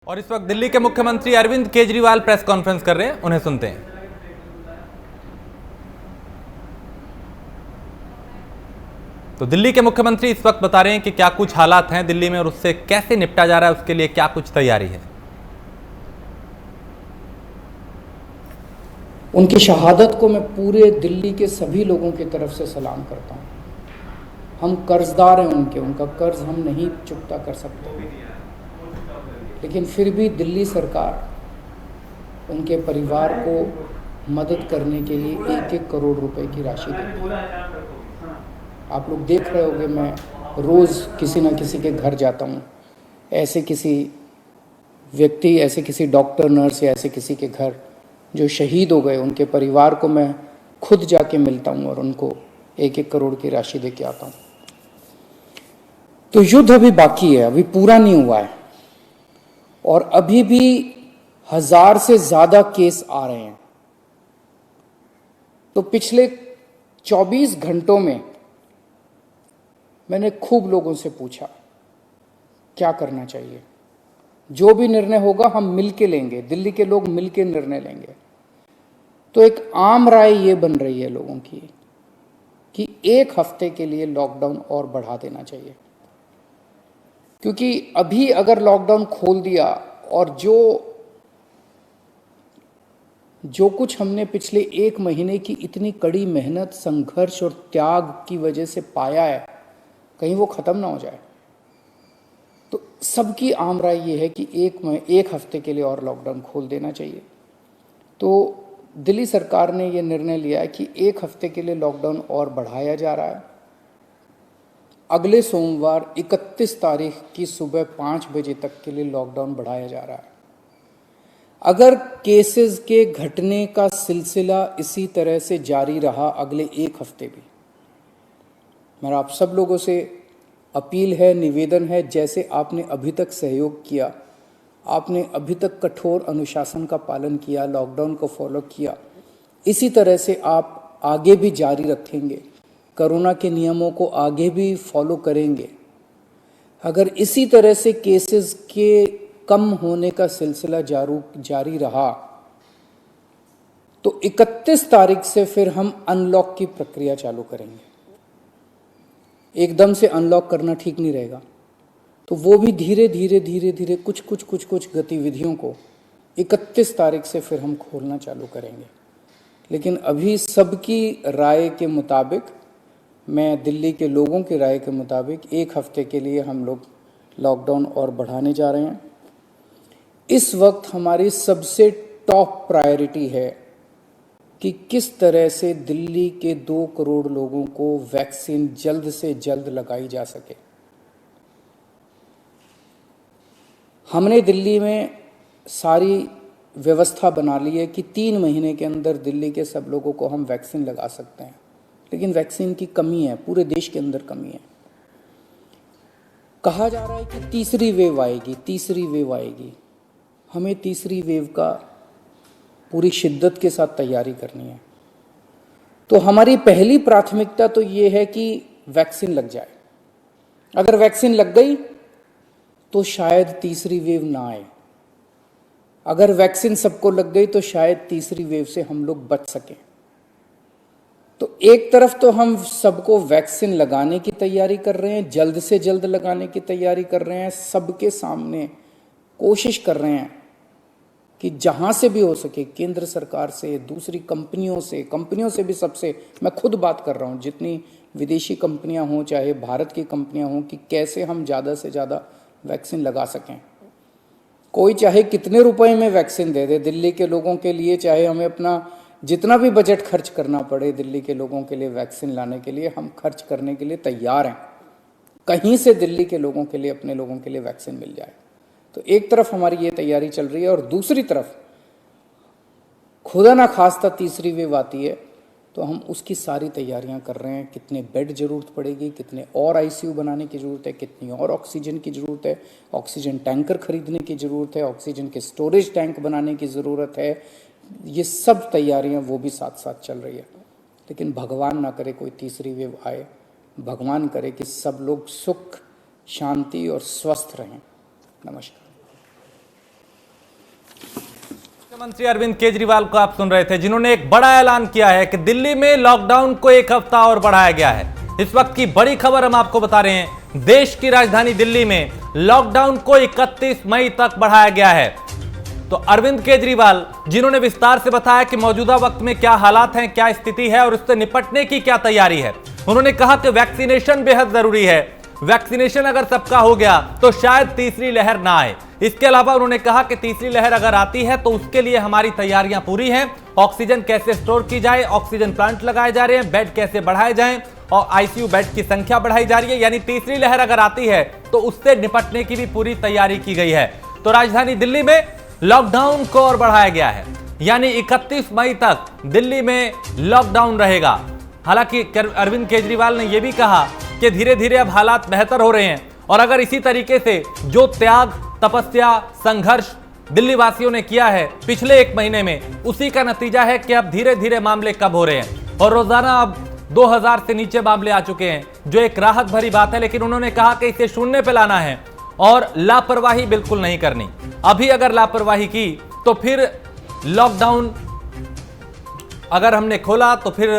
और इस वक्त दिल्ली के मुख्यमंत्री अरविंद केजरीवाल प्रेस कॉन्फ्रेंस कर रहे हैं, उन्हें सुनते हैं। तो दिल्ली के मुख्यमंत्री इस वक्त बता रहे हैं कि क्या कुछ हालात हैं दिल्ली में और उससे कैसे निपटा जा रहा है, उसके लिए क्या कुछ तैयारी है। उनकी शहादत को मैं पूरे दिल्ली के सभी लोगों की तरफ से सलाम करता हूं। हम कर्जदार हैं उनका कर्ज हम नहीं चुकता कर सकते, लेकिन फिर भी दिल्ली सरकार उनके परिवार को मदद करने के लिए 1-1 करोड़ रुपए की राशि देती है। आप लोग देख रहे होंगे, मैं रोज़ किसी न किसी के घर जाता हूँ, ऐसे किसी व्यक्ति, ऐसे किसी डॉक्टर, नर्स या ऐसे किसी के घर जो शहीद हो गए, उनके परिवार को मैं खुद जाके मिलता हूँ और उनको 1-1 करोड़ की राशि दे के आता हूँ। तो युद्ध अभी बाकी है, अभी पूरा नहीं हुआ है और अभी भी 1000 से ज़्यादा केस आ रहे हैं। तो पिछले 24 घंटों में मैंने खूब लोगों से पूछा क्या करना चाहिए। जो भी निर्णय होगा हम मिलके लेंगे, दिल्ली के लोग मिलके निर्णय लेंगे। तो एक आम राय ये बन रही है लोगों की कि 1 हफ्ते के लिए लॉकडाउन और बढ़ा देना चाहिए, क्योंकि अभी अगर लॉकडाउन खोल दिया और जो कुछ हमने पिछले 1 महीने की इतनी कड़ी मेहनत, संघर्ष और त्याग की वजह से पाया है, कहीं वो खत्म ना हो जाए। तो सबकी आम राय ये है कि 1 हफ्ते के लिए और लॉकडाउन खोल देना चाहिए। तो दिल्ली सरकार ने ये निर्णय लिया है कि 1 हफ्ते के लिए लॉकडाउन और बढ़ाया जा रहा है। अगले सोमवार 31 तारीख की सुबह 5 बजे तक के लिए लॉकडाउन बढ़ाया जा रहा है। अगर केसेस के घटने का सिलसिला इसी तरह से जारी रहा अगले 1 हफ्ते भी, मेरा आप सब लोगों से अपील है, निवेदन है, जैसे आपने अभी तक सहयोग किया, आपने अभी तक कठोर अनुशासन का पालन किया, लॉकडाउन को फॉलो किया, इसी तरह से आप आगे भी जारी रखेंगे, कोरोना के नियमों को आगे भी फॉलो करेंगे। अगर इसी तरह से केसेस के कम होने का सिलसिला जारी रहा तो 31 तारीख से फिर हम अनलॉक की प्रक्रिया चालू करेंगे। एकदम से अनलॉक करना ठीक नहीं रहेगा, तो वो भी धीरे धीरे कुछ गतिविधियों को 31 तारीख से फिर हम खोलना चालू करेंगे। लेकिन अभी सबकी राय के मुताबिक, मैं दिल्ली के लोगों की राय के मुताबिक 1 हफ्ते के लिए हम लोग लॉकडाउन और बढ़ाने जा रहे हैं। इस वक्त हमारी सबसे टॉप प्रायोरिटी है कि किस तरह से दिल्ली के 2 करोड़ लोगों को वैक्सीन जल्द से जल्द लगाई जा सके। हमने दिल्ली में सारी व्यवस्था बना ली है कि 3 महीने के अंदर दिल्ली के सब लोगों को हम वैक्सीन लगा सकते हैं, लेकिन वैक्सीन की कमी है, पूरे देश के अंदर कमी है। कहा जा रहा है कि तीसरी वेव आएगी। हमें तीसरी वेव का पूरी शिद्दत के साथ तैयारी करनी है। तो हमारी पहली प्राथमिकता तो ये है कि वैक्सीन लग जाए। अगर वैक्सीन लग गई तो शायद तीसरी वेव ना आए। अगर वैक्सीन सबको लग गई तो शायद तीसरी वेव से हम लोग बच सकें। तो एक तरफ तो हम सबको वैक्सीन लगाने की तैयारी कर रहे हैं, जल्द से जल्द लगाने की तैयारी कर रहे हैं, सबके सामने कोशिश कर रहे हैं कि जहां से भी हो सके, केंद्र सरकार से, दूसरी कंपनियों से भी, सबसे मैं खुद बात कर रहा हूं, जितनी विदेशी कंपनियां हों चाहे भारत की कंपनियां हों, कि कैसे हम ज़्यादा से ज़्यादा वैक्सीन लगा सकें। कोई चाहे कितने रुपए में वैक्सीन दे दे दिल्ली के लोगों के लिए, चाहे हमें अपना जितना भी बजट खर्च करना पड़े दिल्ली के लोगों के लिए वैक्सीन लाने के लिए, हम खर्च करने के लिए तैयार हैं। कहीं से दिल्ली के लोगों के लिए, अपने लोगों के लिए वैक्सीन मिल जाए। तो एक तरफ हमारी ये तैयारी चल रही है और दूसरी तरफ खुदा ना खास्ता तीसरी वेव आती है तो हम उसकी सारी तैयारियां कर रहे हैं। कितने बेड जरूरत पड़ेगी, कितने और आईसीयू बनाने की ज़रूरत है, कितनी और ऑक्सीजन की ज़रूरत है, ऑक्सीजन टैंकर खरीदने की ज़रूरत है, ऑक्सीजन के स्टोरेज टैंक बनाने की ज़रूरत है। ये सब तैयारियां वो भी साथ साथ चल रही है। लेकिन भगवान ना करे कोई तीसरी वेव आए, भगवान करे कि सब लोग सुख, शांति और स्वस्थ रहें। नमस्कार। मुख्यमंत्री अरविंद केजरीवाल को आप सुन रहे थे, जिन्होंने एक बड़ा ऐलान किया है कि दिल्ली में लॉकडाउन को एक हफ्ता और बढ़ाया गया है। इस वक्त की बड़ी खबर हम आपको बता रहे हैं, देश की राजधानी दिल्ली में लॉकडाउन को 31 मई तक बढ़ाया गया है। तो अरविंद केजरीवाल, जिन्होंने विस्तार से बताया कि मौजूदा वक्त में क्या हालात हैं, क्या स्थिति है और उससे निपटने की क्या तैयारी है। उन्होंने कहा कि वैक्सीनेशन बेहद जरूरी है, वैक्सीनेशन अगर सबका हो गया तो शायद तीसरी लहर ना आए। इसके अलावा उन्होंने कहा कि तीसरी लहर अगर आती है तो उसके लिए हमारी तैयारियां पूरी हैं। ऑक्सीजन कैसे स्टोर की जाए, ऑक्सीजन प्लांट लगाए जा रहे हैं, बेड कैसे बढ़ाए जाएं और आईसीयू बेड की संख्या बढ़ाई जा रही है। यानी तीसरी लहर अगर आती है तो उससे निपटने की भी पूरी तैयारी की गई है। तो राजधानी दिल्ली में लॉकडाउन को और बढ़ाया गया है, यानी 31 मई तक दिल्ली में लॉकडाउन रहेगा। हालांकि अरविंद केजरीवाल ने यह भी कहा कि धीरे धीरे अब हालात बेहतर हो रहे हैं और अगर इसी तरीके से जो त्याग, तपस्या, संघर्ष दिल्ली वासियों ने किया है पिछले 1 महीने में, उसी का नतीजा है कि अब धीरे धीरे मामले कम हो रहे हैं और रोजाना अब 2000 से नीचे मामले आ चुके हैं, जो एक राहत भरी बात है। लेकिन उन्होंने कहा कि इसे शून्य पे लाना है और लापरवाही बिल्कुल नहीं करनी। अभी अगर लापरवाही की तो फिर लॉकडाउन अगर हमने खोला तो फिर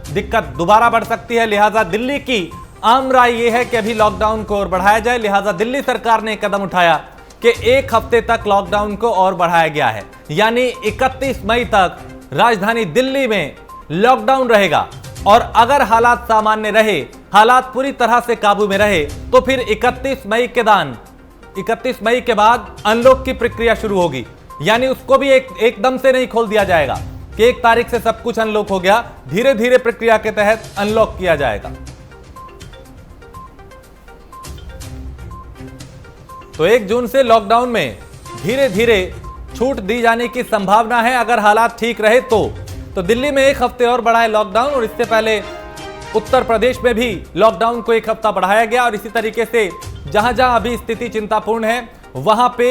दिक्कत दोबारा बढ़ सकती है। लिहाजा दिल्ली की आम राय यह है कि अभी लॉकडाउन को और बढ़ाया जाए। लिहाजा दिल्ली सरकार ने कदम उठाया कि 1 हफ्ते तक लॉकडाउन को और बढ़ाया गया है, यानी 31 मई तक राजधानी दिल्ली में लॉकडाउन रहेगा। और अगर हालात सामान्य रहे, हालात पूरी तरह से काबू में रहे, तो फिर 31 मई के बाद अनलॉक की प्रक्रिया शुरू होगी। यानी उसको भी एकदम से नहीं खोल दिया जाएगा कि 1 तारीख से सब कुछ अनलॉक हो गया, धीरे धीरे प्रक्रिया के तहत अनलॉक किया जाएगा। तो 1 जून से लॉकडाउन में धीरे धीरे छूट दी जाने की संभावना है अगर हालात ठीक रहे तो दिल्ली में 1 हफ्ते और बढ़ाए लॉकडाउन। और इससे पहले उत्तर प्रदेश में भी लॉकडाउन को 1 हफ्ता बढ़ाया गया और इसी तरीके से जहां जहां अभी स्थिति चिंतापूर्ण है वहां पे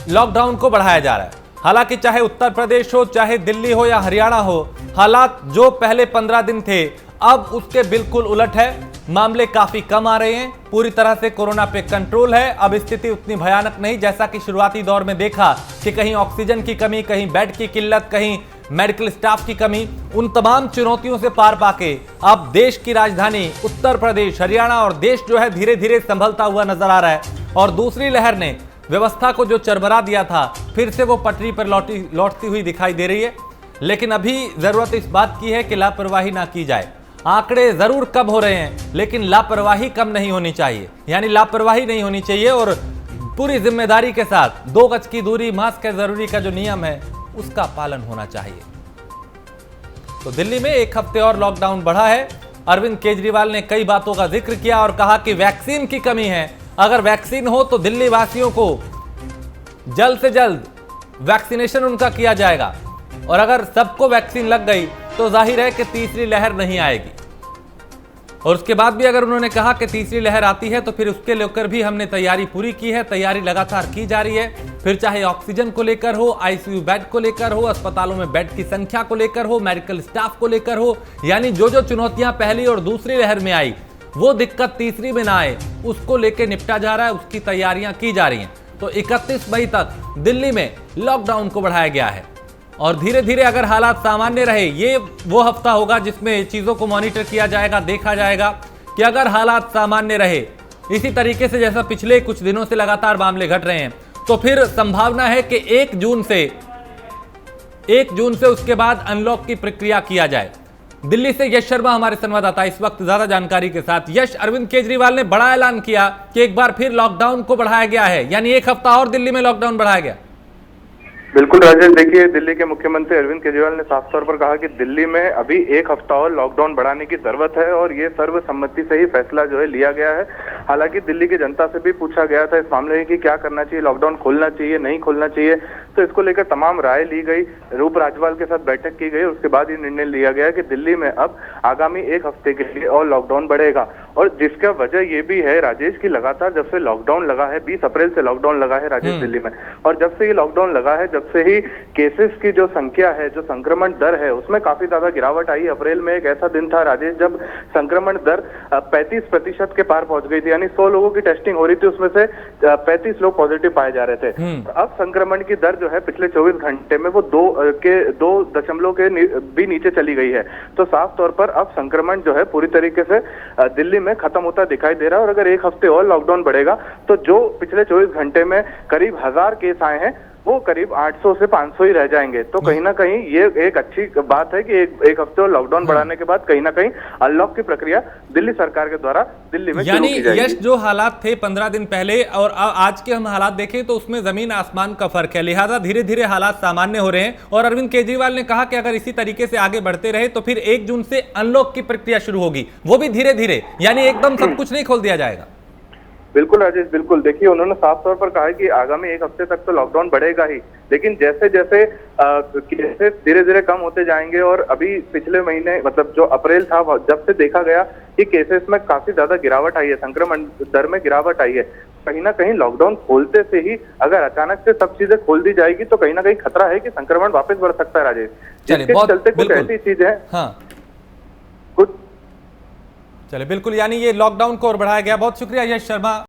लॉकडाउन को बढ़ाया जा रहा है। हालांकि चाहे उत्तर प्रदेश हो, चाहे दिल्ली हो या हरियाणा हो, हालात जो पहले 15 दिन थे अब उसके बिल्कुल उलट है। मामले काफी कम आ रहे हैं, पूरी तरह से कोरोना पे कंट्रोल है। अब स्थिति उतनी भयानक नहीं जैसा कि शुरुआती दौर में देखा कि कहीं ऑक्सीजन की कमी, कहीं बेड की किल्लत, कहीं मेडिकल स्टाफ की कमी। उन तमाम चुनौतियों से पार पाके अब देश की राजधानी उत्तर प्रदेश, हरियाणा और देश जो है धीरे धीरे संभलता हुआ नजर आ रहा है। और दूसरी लहर ने व्यवस्था को जो चरमरा दिया था, फिर से वो पटरी पर लौटती हुई दिखाई दे रही है। लेकिन अभी जरूरत इस बात की है कि लापरवाही ना की जाए। आंकड़े जरूर कम हो रहे हैं लेकिन लापरवाही कम नहीं होनी चाहिए, यानी लापरवाही नहीं होनी चाहिए और पूरी जिम्मेदारी के साथ 2 गज की दूरी, मास्क है जरूरी का जो नियम है उसका पालन होना चाहिए। तो दिल्ली में 1 हफ्ते और लॉकडाउन बढ़ा है। अरविंद केजरीवाल ने कई बातों का जिक्र किया और कहा कि वैक्सीन की कमी है। अगर वैक्सीन हो तो दिल्ली वासियों को जल्द से जल्द वैक्सीनेशन उनका किया जाएगा और अगर सबको वैक्सीन लग गई तो जाहिर है कि तीसरी लहर नहीं आएगी। और उसके बाद भी अगर उन्होंने कहा कि तीसरी लहर आती है तो फिर उसके लेकर भी हमने तैयारी पूरी की है, तैयारी लगातार की जा रही है। फिर चाहे ऑक्सीजन को लेकर हो, आईसीयू बेड को लेकर हो, अस्पतालों में बेड की संख्या को लेकर हो, मेडिकल स्टाफ को लेकर हो, यानी जो जो चुनौतियां पहली और दूसरी लहर में आई वो दिक्कत तीसरी में ना आए, उसको लेकर निपटा जा रहा है, उसकी तैयारियां की जा रही हैं। तो 31 मई तक दिल्ली में लॉकडाउन को बढ़ाया गया है और धीरे धीरे अगर हालात सामान्य रहे, ये वो हफ्ता होगा जिसमें चीजों को मॉनिटर किया जाएगा, देखा जाएगा कि अगर हालात सामान्य रहे इसी तरीके से जैसा पिछले कुछ दिनों से लगातार मामले घट रहे हैं, तो फिर संभावना है कि 1 जून से उसके बाद अनलॉक की प्रक्रिया किया जाए। दिल्ली से यश शर्मा हमारे संवाददाता इस वक्त ज्यादा जानकारी के साथ। यश, अरविंद केजरीवाल ने बड़ा ऐलान किया कि एक बार फिर लॉकडाउन को बढ़ाया गया है, यानी 1 हफ्ता और दिल्ली में लॉकडाउन बढ़ाया गया। बिल्कुल राजेश, देखिए दिल्ली के मुख्यमंत्री अरविंद केजरीवाल ने साफ तौर पर कहा कि दिल्ली में अभी 1 हफ्ता और लॉकडाउन बढ़ाने की जरूरत है और ये सर्वसम्मति से ही फैसला जो है लिया गया है। हालांकि दिल्ली की जनता से भी पूछा गया था इस मामले में कि क्या करना चाहिए, लॉकडाउन खोलना चाहिए, नहीं खोलना चाहिए, तो इसको लेकर तमाम राय ली गई, उप राज्यपाल के साथ बैठक की गई। उसके बाद ये निर्णय लिया गया कि दिल्ली में अब आगामी 1 हफ्ते के लिए और लॉकडाउन बढ़ेगा। और जिसका वजह ये भी है राजेश की लगातार जब से लॉकडाउन लगा है, 20 अप्रैल से लॉकडाउन लगा है राजेश दिल्ली में, और जब से ये लॉकडाउन लगा है, जब से ही केसेस की जो संख्या है, जो संक्रमण दर है, उसमें काफी ज्यादा गिरावट आई। अप्रैल में एक ऐसा दिन था राजेश जब संक्रमण दर 35% के पार पहुंच गई थी, यानी 100 लोगों की टेस्टिंग हो रही थी, उसमें से 35 लोग पॉजिटिव पाए जा रहे थे। अब संक्रमण की दर जो है पिछले 24 घंटे में वो 2 दशमलव के भी नीचे चली गई है। तो साफ तौर पर अब संक्रमण जो है पूरी तरीके से दिल्ली में खत्म होता दिखाई दे रहा है। और अगर एक हफ्ते और लॉकडाउन बढ़ेगा तो जो पिछले 24 घंटे में करीब 1000 केस आए हैं वो करीब 800 से 500 ही रह जाएंगे। तो कहीं ना कहीं ये एक अच्छी बात है कि एक हफ्ते और लॉकडाउन बढ़ाने के बाद कहीं ना कहीं अनलॉक की प्रक्रिया दिल्ली सरकार के द्वारा दिल्ली में यानी शुरू की जाएगी। यश, जो हालात थे 15 दिन पहले और आज के हम हालात देखें तो उसमें जमीन आसमान का फर्क है, लिहाजा धीरे धीरे हालात सामान्य हो रहे हैं। और अरविंद केजरीवाल ने कहा कि अगर इसी तरीके से आगे बढ़ते रहे तो फिर 1 जून से अनलॉक की प्रक्रिया शुरू होगी, वो भी धीरे धीरे, यानी एकदम सब कुछ नहीं खोल दिया जाएगा। बिल्कुल राजेश, बिल्कुल। देखिए, उन्होंने साफ तौर पर कहा है कि आगामी एक हफ्ते तक तो लॉकडाउन बढ़ेगा ही, लेकिन जैसे जैसे केसेस धीरे धीरे कम होते जाएंगे, और अभी पिछले महीने मतलब जो अप्रैल था जब से देखा गया कि केसेस में काफी ज्यादा गिरावट आई है, संक्रमण दर में गिरावट आई है, कहीं ना कहीं लॉकडाउन खोलते से ही अगर अचानक से सब चीजें खोल दी जाएगी तो कहीं ना कहीं खतरा है कि संक्रमण वापस बढ़ सकता है राजेश। जिसके चलते कुछ ऐसी चीजें हैं, हाँ कुछ चले बिल्कुल, यानी ये लॉकडाउन को और बढ़ाया गया। बहुत शुक्रिया यश शर्मा।